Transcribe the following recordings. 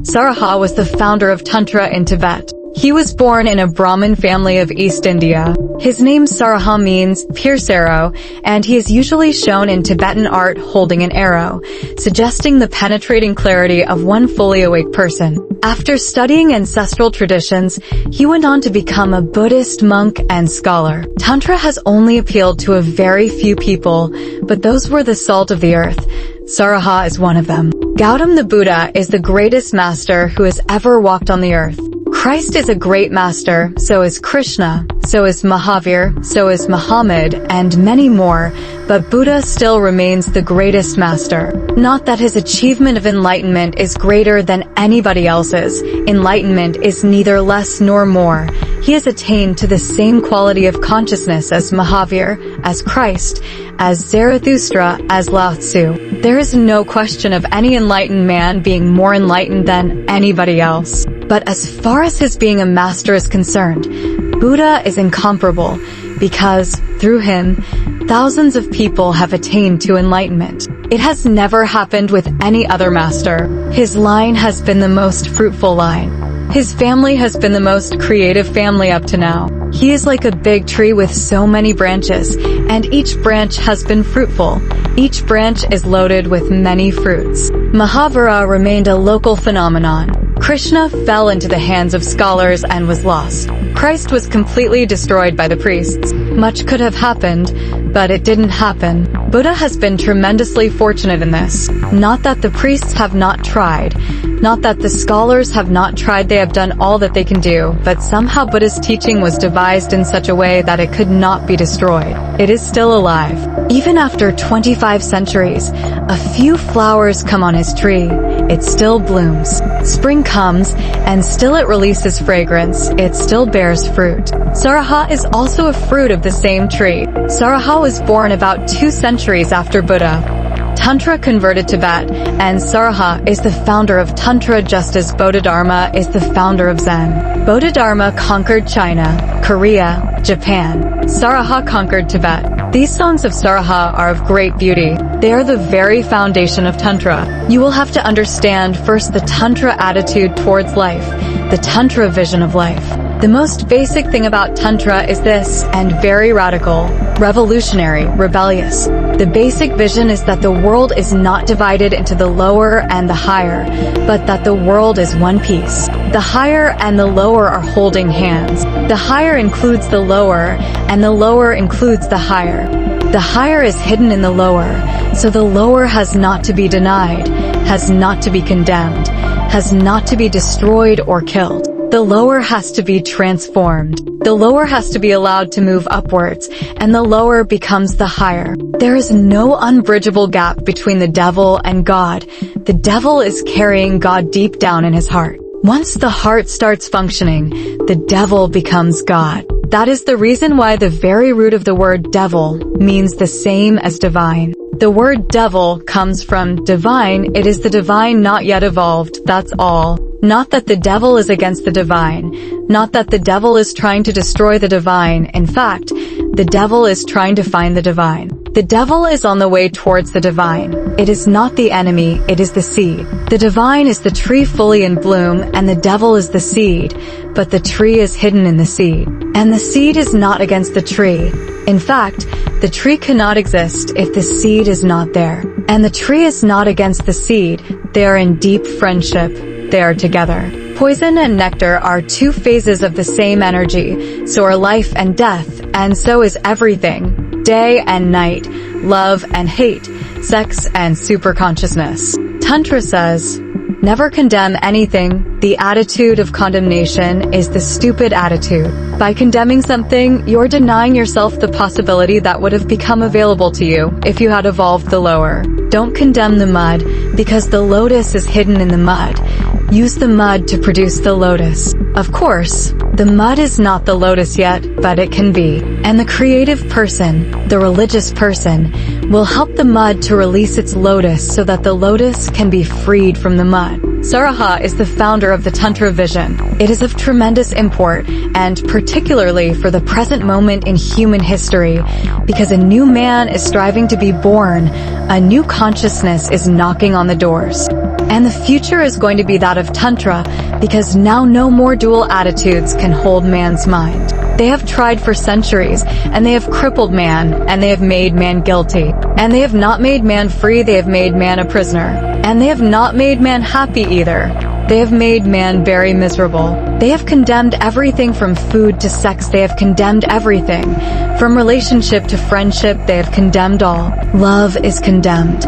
Saraha was the founder of Tantra in Tibet. He was born in a Brahmin family of East India. His name Saraha means pierce arrow, and he is usually shown in Tibetan art holding an arrow, suggesting the penetrating clarity of one fully awake person. After studying ancestral traditions, he went on to become a Buddhist monk and scholar. Tantra has only appealed to a very few people, but those were the salt of the earth. Saraha is one of them. Gautam the Buddha is the greatest master who has ever walked on the earth. Christ is a great master, so is Krishna, so is Mahavir, so is Muhammad, and many more, but Buddha still remains the greatest master. Not that his achievement of enlightenment is greater than anybody else's. Enlightenment is neither less nor more. He has attained to the same quality of consciousness as Mahavir, as Christ, as Zarathustra, as Lao Tzu. There is no question of any enlightened man being more enlightened than anybody else. But as far as his being a master is concerned, Buddha is incomparable because, through him, thousands of people have attained to enlightenment. It has never happened with any other master. His line has been the most fruitful line. His family has been the most creative family up to now. He is like a big tree with so many branches, and each branch has been fruitful. Each branch is loaded with many fruits. Mahavira remained a local phenomenon. Krishna fell into the hands of scholars and was lost. Christ was completely destroyed by the priests. Much could have happened, but it didn't happen. Buddha has been tremendously fortunate in this. Not that the priests have not tried. Not that the scholars have not tried, they have done all that they can do, but somehow Buddha's teaching was devised in such a way that it could not be destroyed. It is still alive. Even after 25 centuries, a few flowers come on his tree. It still blooms. Spring comes, and still it releases fragrance. It still bears fruit. Saraha is also a fruit of the same tree. Saraha was born about 2 centuries after Buddha. Tantra converted Tibet, and Saraha is the founder of Tantra just as Bodhidharma is the founder of Zen. Bodhidharma conquered China, Korea, Japan. Saraha conquered Tibet. These songs of Saraha are of great beauty. They are the very foundation of Tantra. You will have to understand first the Tantra attitude towards life, the Tantra vision of life. The most basic thing about Tantra is this, and very radical, revolutionary, rebellious. The basic vision is that the world is not divided into the lower and the higher, but that the world is one piece. The higher and the lower are holding hands. The higher includes the lower, and the lower includes the higher. The higher is hidden in the lower, so the lower has not to be denied, has not to be condemned, has not to be destroyed or killed. The lower has to be transformed. The lower has to be allowed to move upwards, and the lower becomes the higher. There is no unbridgeable gap between the devil and God. The devil is carrying God deep down in his heart. Once the heart starts functioning, the devil becomes God. That is the reason why the very root of the word devil means the same as divine. The word devil comes from divine. It is the divine not yet evolved, that's all. Not that the devil is against the divine. Not that the devil is trying to destroy the divine. In fact, the devil is trying to find the divine. The devil is on the way towards the divine. It is not the enemy, it is the seed. The divine is the tree fully in bloom, and the devil is the seed, but the tree is hidden in the seed. And the seed is not against the tree. In fact, the tree cannot exist if the seed is not there. And the tree is not against the seed. They are in deep friendship. They are together. Poison and nectar are 2 phases of the same energy. So are life and death, and so is everything. Day and night, love and hate, sex and superconsciousness. Tantra says, never condemn anything. The attitude of condemnation is the stupid attitude. By condemning something, you're denying yourself the possibility that would have become available to you if you had evolved the lower. Don't condemn the mud, because the lotus is hidden in the mud. Use the mud to produce the lotus. Of course, the mud is not the lotus yet, but it can be. And the creative person, the religious person, will help the mud to release its lotus so that the lotus can be freed from the mud. Saraha is the founder of the Tantra vision. It is of tremendous import, and particularly for the present moment in human history, because a new man is striving to be born, a new consciousness is knocking on the doors. And the future is going to be that of Tantra, because now no more dual attitudes can hold man's mind. They have tried for centuries, and they have crippled man, and they have made man guilty. And they have not made man free, they have made man a prisoner. And they have not made man happy either. They have made man very miserable. They have condemned everything from food to sex, they have condemned everything. From relationship to friendship, they have condemned all. Love is condemned.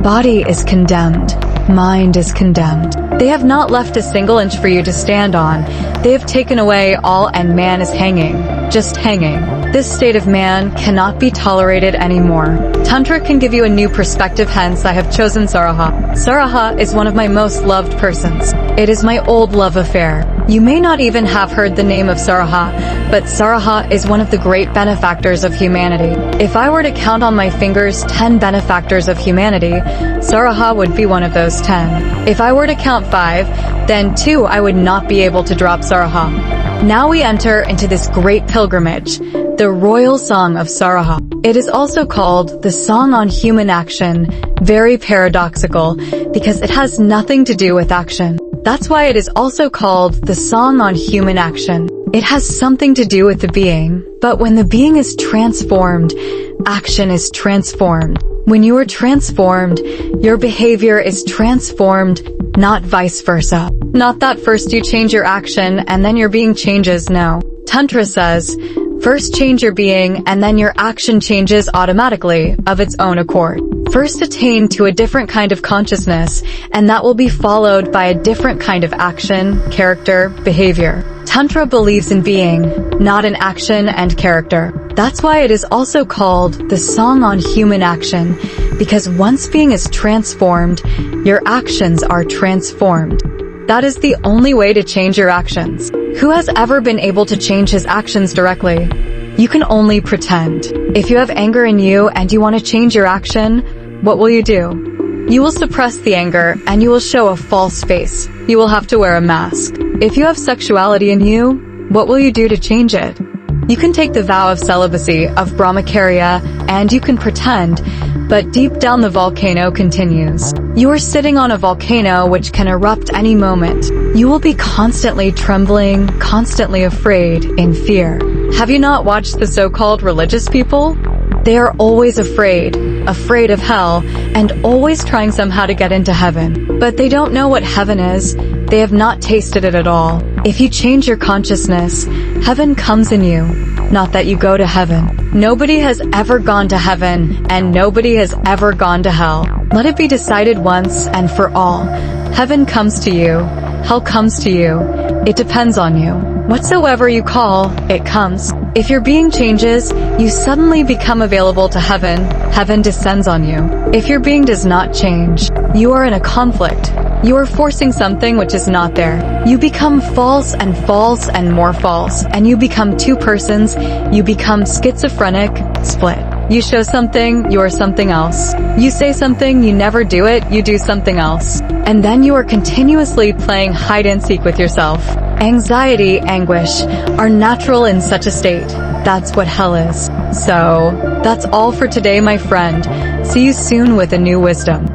Body is condemned. Mind is condemned. They have not left a single inch for you to stand on. They have taken away all, and man is hanging. Just hanging. This state of man cannot be tolerated anymore. Tantra can give you a new perspective, hence I have chosen Saraha. Saraha is one of my most loved persons. It is my old love affair. You may not even have heard the name of Saraha, but Saraha is one of the great benefactors of humanity. If I were to count on my fingers 10 benefactors of humanity, Saraha would be one of those 10. If I were to count 5, then 2 I would not be able to drop Saraha. Now we enter into this great pilgrimage, the Royal Song of Saraha. It is also called the Song on Human Action, very paradoxical, because it has nothing to do with action. That's why it is also called the Song on Human Action. It has something to do with the being, but when the being is transformed, action is transformed. When you are transformed, your behavior is transformed, not vice versa. Not that first you change your action and then your being changes, no. Tantra says, first change your being and then your action changes automatically, of its own accord. First attain to a different kind of consciousness, and that will be followed by a different kind of action, character, behavior. Tantra believes in being, not in action and character. That's why it is also called the Song on Human Action, because once being is transformed, your actions are transformed. That is the only way to change your actions. Who has ever been able to change his actions directly? You can only pretend. If you have anger in you and you want to change your action, what will you do? You will suppress the anger and you will show a false face. You will have to wear a mask. If you have sexuality in you, what will you do to change it? You can take the vow of celibacy, of brahmacharya, and you can pretend, but deep down the volcano continues. You are sitting on a volcano which can erupt any moment. You will be constantly trembling, constantly afraid, in fear. Have you not watched the so-called religious people? They are always afraid of hell, and always trying somehow to get into heaven. But they don't know what heaven is. They have not tasted it at all. If you change your consciousness, heaven comes in you. Not that you go to heaven. Nobody has ever gone to heaven, and nobody has ever gone to hell. Let it be decided once and for all. Heaven comes to you. Hell comes to you. It depends on you. Whatsoever you call, it comes. If your being changes, you suddenly become available to heaven. Heaven descends on you. If your being does not change, you are in a conflict. You are forcing something which is not there. You become false and more false, and you become two persons. You become schizophrenic, split. You show something, you are something else. You say something, you never do it, you do something else. And then you are continuously playing hide and seek with yourself. Anxiety, anguish, are natural in such a state. That's what hell is. So, that's all for today, my friend. See you soon with a new wisdom.